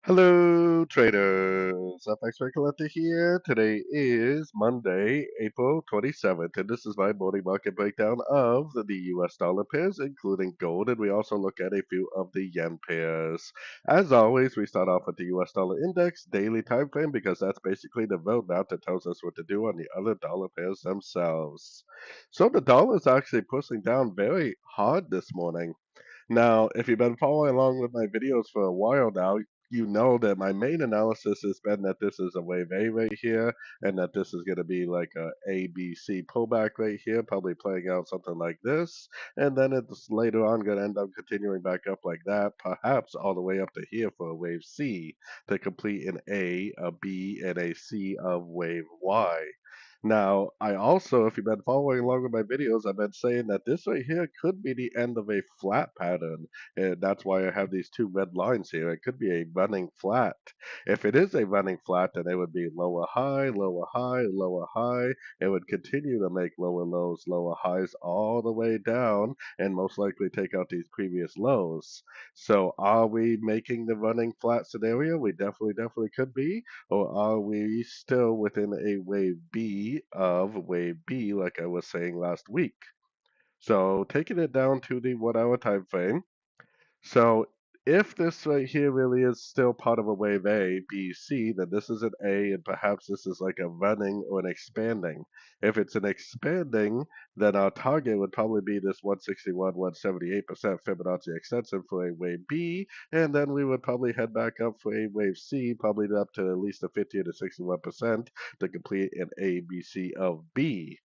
Hello, traders. FX Pip Collector here. Today is Monday, April 27th, and this is my morning market breakdown of the US dollar pairs, including gold, and we also look at a few of the yen pairs. As always, we start off with the US dollar index daily time frame because that's basically the roadmap that tells us what to do on the other dollar pairs themselves. So the dollar is actually pushing down very hard this morning. Now, if you've been following along with my videos for a while now, you know that my main analysis has been that this is a wave A right here, and that this is going to be like a ABC pullback right here, probably playing out something like this, and then it's later on going to end up continuing back up like that, perhaps all the way up to here for a wave C to complete an A, a B, and a C of wave Y. Now, I also, if you've been following along with my videos, I've been saying that this right here could be the end of a flat pattern. And that's why I have these two red lines here. It could be a running flat. If it is a running flat, then it would be lower high, lower high, lower high. It would continue to make lower lows, lower highs all the way down, and most likely take out these previous lows. So are we making the running flat scenario? We definitely could be. Or are we still within a wave B of wave B, like I was saying last week? So taking it down to the 1 hour time frame. So if this right here really is still part of a wave A, B, C, then this is an A, and perhaps this is like a running or an expanding. If it's an expanding, then our target would probably be this 161, 178% Fibonacci extension for a wave B, and then we would probably head back up for a wave C, probably up to at least a 50 to 61% to complete an A, B, C of B.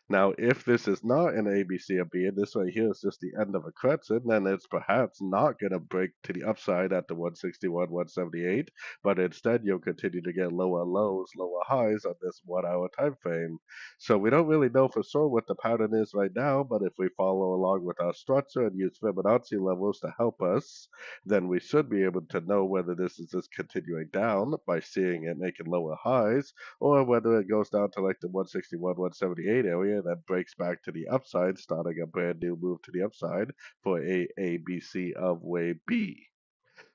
Now, if this is not an ABC or B, and this right here is just the end of a crescent, then it's perhaps not going to break to the upside at the 161, 178, but instead you'll continue to get lower lows, lower highs on this 1 hour time frame. So we don't really know for sure what the pattern is right now, but if we follow along with our structure and use Fibonacci levels to help us, then we should be able to know whether this is just continuing down by seeing it making lower highs, or whether it goes down to like the 161, 178 area that breaks back to the upside, starting a brand new move to the upside for a ABC of wave B.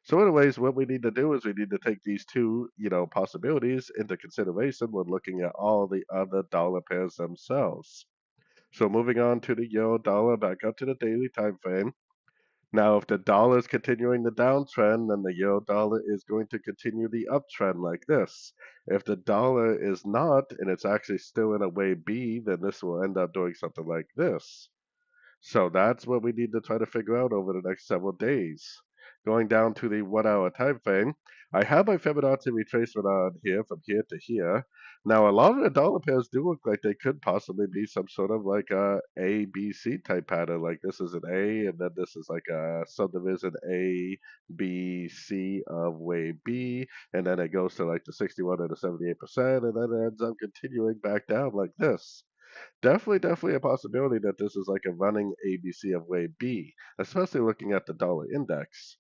So anyways, what we need to do is we need to take these two, possibilities into consideration when looking at all the other dollar pairs themselves. So moving on to the euro dollar, back up to the daily time frame. Now, if the dollar is continuing the downtrend, then the euro dollar is going to continue the uptrend like this. If the dollar is not, and it's actually still in a wave B, then this will end up doing something like this. So that's what we need to try to figure out over the next several days. Going down to the 1 hour time frame, I have my Fibonacci retracement on here from here to here. Now, a lot of the dollar pairs do look like they could possibly be some sort of like a B, C type pattern. Like this is an A, and then this is like a subdivision A, B, C of wave B, and then it goes to like the 61 and the 78%, and then it ends up continuing back down like this. Definitely a possibility that this is like a running ABC of wave B, especially looking at the dollar index.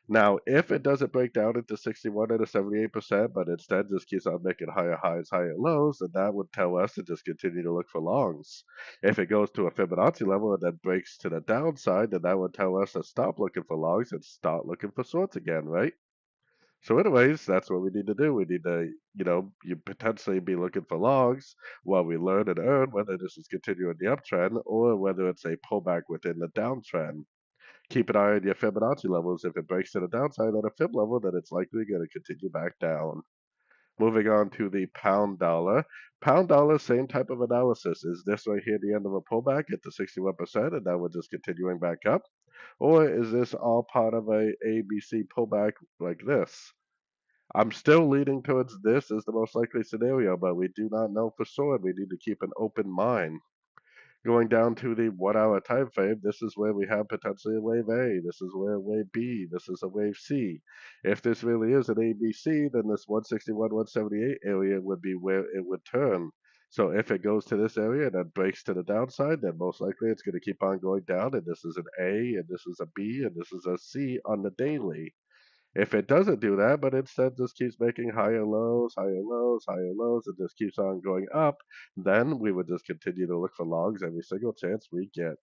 Now, if it doesn't break down into 61 and a 78%, but instead just keeps on making higher highs, higher lows, then that would tell us to just continue to look for longs. If it goes to a Fibonacci level and then breaks to the downside, then that would tell us to stop looking for longs and start looking for shorts again, right? So anyways, that's what we need to do. We need to, you potentially be looking for logs while we learn and earn whether this is continuing the uptrend or whether it's a pullback within the downtrend. Keep an eye on your Fibonacci levels. If it breaks to the downside at a Fib level, then it's likely going to continue back down. Moving on to the pound dollar. Pound dollar, same type of analysis. Is this right here the end of a pullback at the 61%, and now we're just continuing back up? Or is this all part of a ABC pullback like this? I'm still leaning towards this as the most likely scenario, but we do not know for sure. We need to keep an open mind. Going down to the 1 hour time frame, this is where we have potentially a wave A. This is where wave B. This is a wave C. If this really is an ABC, then this 161, 178 area would be where it would turn. So if it goes to this area and then breaks to the downside, then most likely it's going to keep on going down. And this is an A, and this is a B, and this is a C on the daily. If it doesn't do that, but instead just keeps making higher lows, higher lows, higher lows, and just keeps on going up, then we would just continue to look for longs every single chance we get.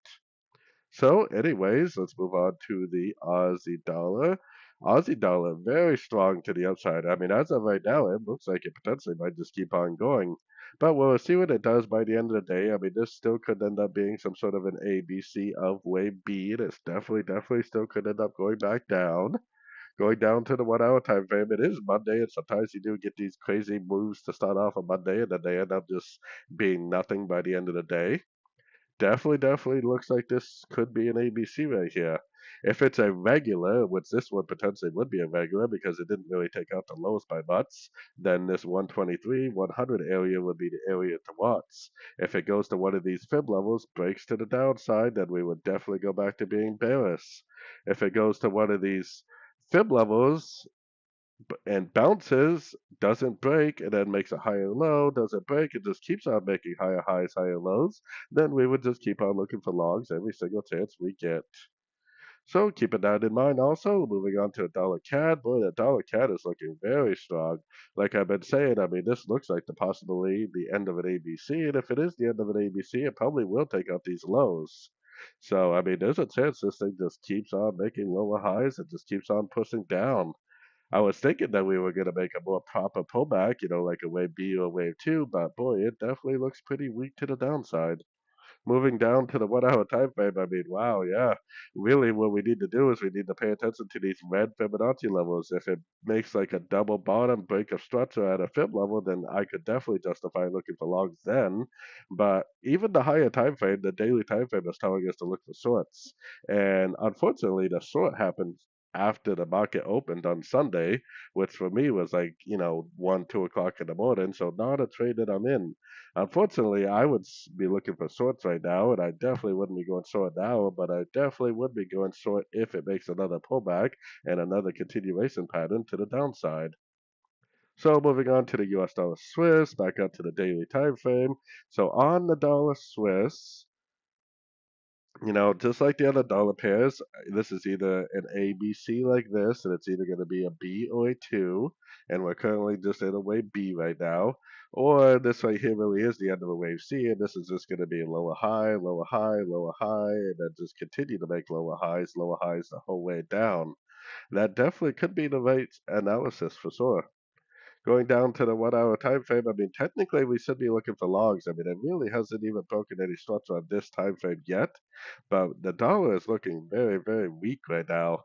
So, anyways, let's move on to the Aussie dollar. Aussie dollar, very strong to the upside. I mean, as of right now, it looks like it potentially might just keep on going. But we'll see what it does by the end of the day. I mean, this still could end up being some sort of an ABC of wave B. It's definitely still could end up going back down. Going down to the 1 hour time frame. It is Monday, and sometimes you do get these crazy moves to start off on Monday, and then they end up just being nothing by the end of the day. Definitely looks like this could be an ABC right here. If it's a regular, which this one potentially would be a regular because it didn't really take out the lows by much, then this 123, 100 area would be the area to watch. If it goes to one of these fib levels, breaks to the downside, then we would definitely go back to being bearish. If it goes to one of these fib levels, and bounces, doesn't break, and then makes a higher low, doesn't break, it just keeps on making higher highs, higher lows, then we would just keep on looking for logs every single chance we get. So keeping that in mind also, moving on to a dollar CAD, boy, that dollar CAD is looking very strong. Like I've been saying, I mean, this looks like the possibility the end of an ABC, and if it is the end of an ABC, it probably will take out these lows. So, I mean, there's a chance this thing just keeps on making lower highs and just keeps on pushing down. I was thinking that we were going to make a more proper pullback, like a wave B or a wave two, but boy, it definitely looks pretty weak to the downside. Moving down to the 1 hour time frame, I mean, wow, yeah. Really, what we need to do is we need to pay attention to these red Fibonacci levels. If it makes like a double bottom break of structure at a fib level, then I could definitely justify looking for longs then. But even the higher time frame, the daily time frame is telling us to look for shorts. And unfortunately, the short happened after the market opened on Sunday, which for me was like, 1, 2 o'clock in the morning. So not a trade that I'm in. Unfortunately, I would be looking for shorts right now, and I definitely wouldn't be going short now, but I definitely would be going short if it makes another pullback and another continuation pattern to the downside. So moving on to the US dollar Swiss, back up to the daily time frame. So on the dollar Swiss, just like the other dollar pairs, this is either an ABC like this, and it's either going to be a B or a 2, and we're currently just in a wave B right now, or this right here really is the end of a wave C, and this is just going to be a lower high, lower high, lower high, and then just continue to make lower highs the whole way down. That definitely could be the right analysis for sure. Going down to the 1 hour time frame, I mean, technically we should be looking for logs. I mean, it really hasn't even broken any structure on this time frame yet, but the dollar is looking very weak right now.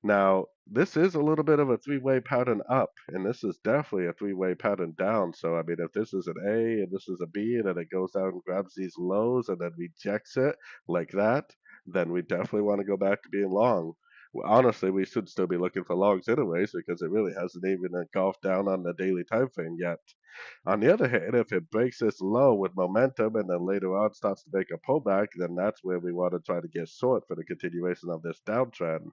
Now, this is a little bit of a three-way pattern up, and this is definitely a three-way pattern down. So, I mean, if this is an A and this is a B, and then it goes down and grabs these lows and then rejects it like that, then we definitely want to go back to being long. Well, honestly, we should still be looking for logs anyways because it really hasn't even engulfed down on the daily time frame yet. On the other hand, if it breaks this low with momentum and then later on starts to make a pullback, then that's where we want to try to get short for the continuation of this downtrend.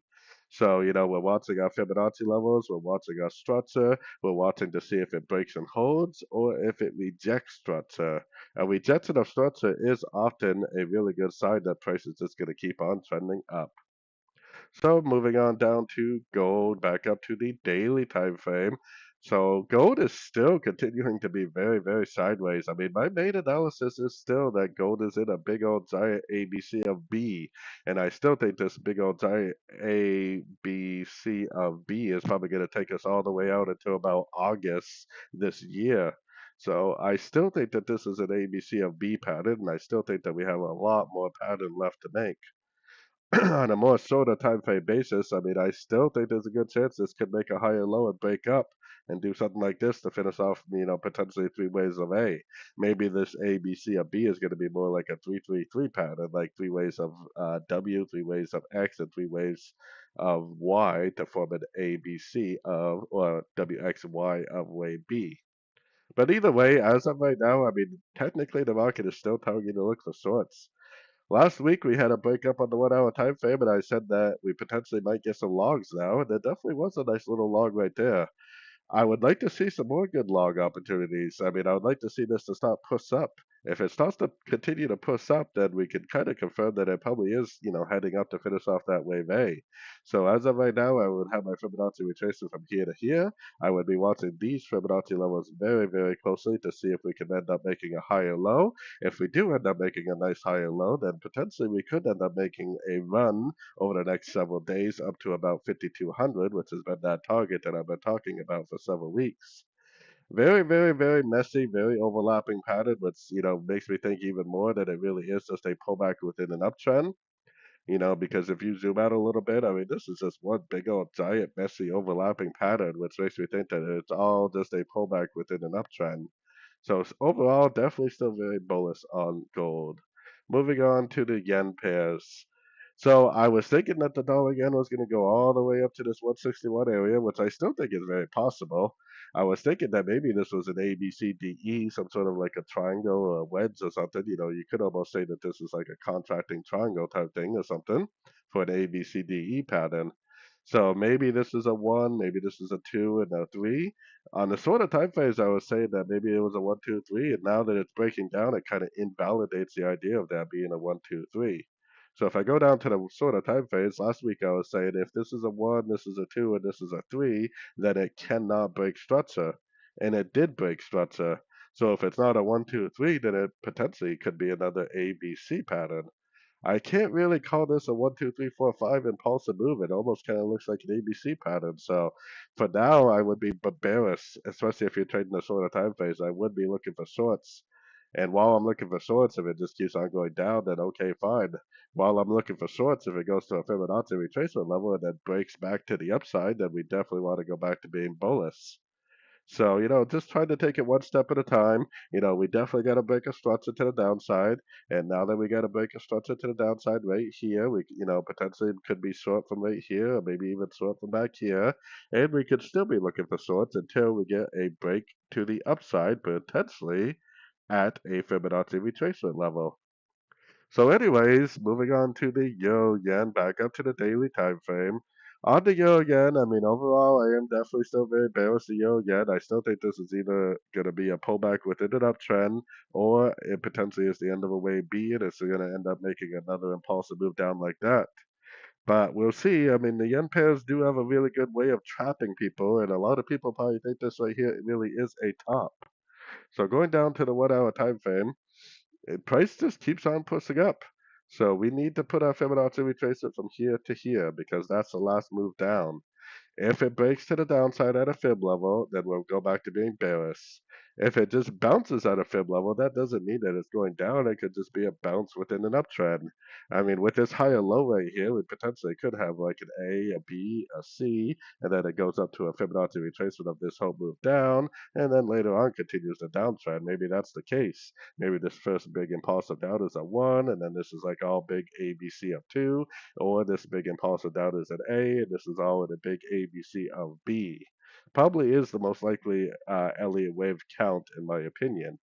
So, we're watching our Fibonacci levels, we're watching our structure, we're watching to see if it breaks and holds or if it rejects structure. A rejection of structure is often a really good sign that price is just going to keep on trending up. So moving on down to gold, back up to the daily time frame. So gold is still continuing to be very sideways. I mean, my main analysis is still that gold is in a big old giant ABC of B, and I still think this big old giant ABC of B is probably going to take us all the way out until about August this year. So I still think that this is an ABC of B pattern, and I still think that we have a lot more pattern left to make. On a more shorter time frame basis, I mean, I still think there's a good chance this could make a higher low and break up and do something like this to finish off, potentially three waves of A. Maybe this A, B, C, or B is going to be more like a 3-3-3 pattern, like three waves of W, three waves of X, and three waves of Y to form an A, B, C of, or W, X, Y of wave B. But either way, as of right now, I mean, technically the market is still telling you to look for shorts. Last week we had a breakup on the 1 hour time frame, and I said that we potentially might get some logs now, and there definitely was a nice little log right there. I would like to see some more good log opportunities. I mean, I would like to see this to start push up. If it starts to continue to push up, then we can kind of confirm that it probably is, heading up to finish off that wave A. So as of right now, I would have my Fibonacci retracement from here to here. I would be watching these Fibonacci levels very, very closely to see if we can end up making a higher low. If we do end up making a nice higher low, then potentially we could end up making a run over the next several days up to about 5,200, which has been that target that I've been talking about for several weeks. Very, very, very messy, very overlapping pattern, which, makes me think even more that it really is just a pullback within an uptrend. Because if you zoom out a little bit, I mean, this is just one big old giant messy overlapping pattern, which makes me think that it's all just a pullback within an uptrend. So overall, definitely still very bullish on gold. Moving on to the yen pairs. So I was thinking that the dollar yen was going to go all the way up to this 161 area, which I still think is very possible. I was thinking that maybe this was an A, B, C, D, E, some sort of like a triangle or a wedge or something. You could almost say that this is like a contracting triangle type thing or something for an A, B, C, D, E pattern. So maybe this is a 1, maybe this is a 2 and a 3. On the sort of time phase, I was saying that maybe it was a 1, 2, 3, and now that it's breaking down, it kind of invalidates the idea of that being a 1, 2, 3. So if I go down to the sort of time phase, last week I was saying if this is a 1, this is a 2, and this is a 3, then it cannot break structure. And it did break structure. So if it's not a 1, 2, 3, then it potentially could be another ABC pattern. I can't really call this a 1, 2, 3, 4, 5 impulsive move. It almost kind of looks like an ABC pattern. So for now, I would be bearish, especially if you're trading the shorter time phase. I would be looking for shorts. And while I'm looking for shorts, if it just keeps on going down, then okay, fine. While I'm looking for shorts, if it goes to a Fibonacci retracement level and then breaks back to the upside, then we definitely want to go back to being bullish. So, just trying to take it one step at a time. We definitely got to break a structure to the downside. And now that we got to break a structure to the downside right here, we, potentially could be short from right here, or maybe even short from back here. And we could still be looking for shorts until we get a break to the upside, potentially at a Fibonacci retracement level. So anyways, moving on to the euro yen, back up to the daily time frame. On the euro yen, I mean, overall, I am definitely still very bearish the euro yen. I still think this is either going to be a pullback within an uptrend, or it potentially is the end of a wave B, and it's going to end up making another impulsive move down like that. But we'll see. I mean, the yen pairs do have a really good way of trapping people, and a lot of people probably think this right here really is a top. So going down to the 1 hour time frame, price just keeps on pushing up. So we need to put our Fibonacci retracement from here to here because that's the last move down. If it breaks to the downside at a fib level, then we'll go back to being bearish. If it just bounces at a fib level, that doesn't mean that it's going down. It could just be a bounce within an uptrend. I mean, with this higher low right here, we potentially could have like an A, a B, a C, and then it goes up to a Fibonacci retracement of this whole move down, and then later on continues the downtrend. Maybe that's the case. Maybe this first big impulsive down is a 1, and then this is like all big A, B, C of 2, or this big impulsive down is an A, and this is all in a big ABC of B. Probably is the most likely Elliot wave count, in my opinion.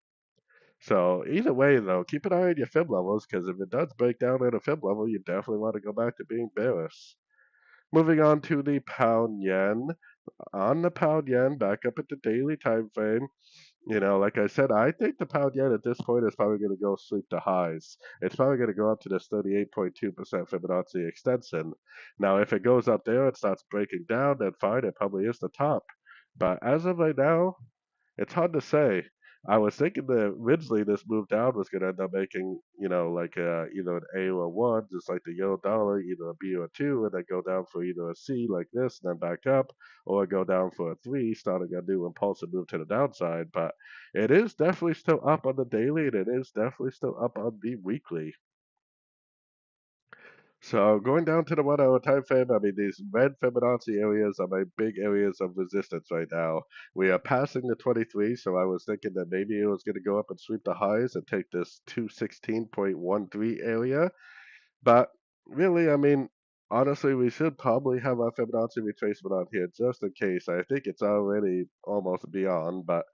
So either way, though, keep an eye on your fib levels, because if it does break down at a fib level, you definitely want to go back to being bearish. Moving on to the pound yen. On the pound yen, back up at the daily time frame, like I said, I think the pound yen at this point is probably going to go sweep the highs. It's probably going to go up to this 38.2% Fibonacci extension. Now, if it goes up there and starts breaking down, then fine, it probably is the top. But as of right now, it's hard to say. I was thinking that originally this move down was going to end up making, like either an A or a 1, just like the euro dollar, either a B or a 2, and then go down for either a C like this and then back up, or go down for a 3, starting a new impulsive move to the downside. But it is definitely still up on the daily, and it is definitely still up on the weekly. So going down to the 1 hour time frame, I mean, these red Fibonacci areas are my big areas of resistance right now. We are passing the 23, so I was thinking that maybe it was going to go up and sweep the highs and take this 216.13 area. But really, I mean, honestly, we should probably have our Fibonacci retracement on here just in case. I think it's already almost beyond, but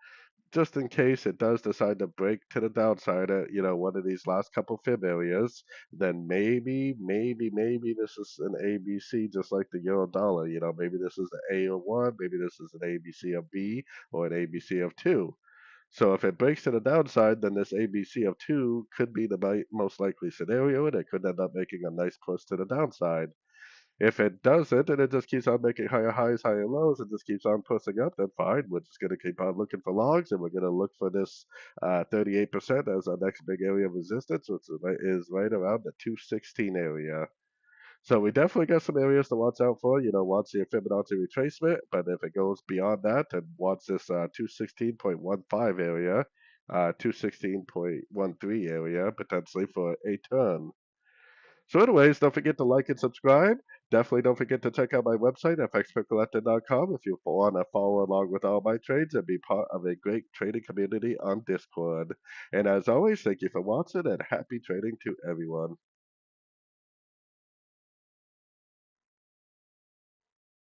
just in case it does decide to break to the downside at one of these last couple fib areas, then maybe this is an ABC just like the euro dollar. Maybe this is an A of 1, maybe this is an ABC of B or an ABC of 2. So if it breaks to the downside, then this ABC of 2 could be the most likely scenario, and it could end up making a nice push to the downside. If it doesn't, and it just keeps on making higher highs, higher lows, and just keeps on pushing up, then fine. We're just going to keep on looking for logs, and we're going to look for this 38% as our next big area of resistance, which is right around the 216 area. So we definitely got some areas to watch out for. Watch the Fibonacci retracement, but if it goes beyond that, then watch this 216.15 area, 216.13 area potentially for a turn. So anyways, don't forget to like and subscribe. Definitely don't forget to check out my website, fxpipcollector.com, if you want to follow along with all my trades and be part of a great trading community on Discord. And as always, thank you for watching and happy trading to everyone.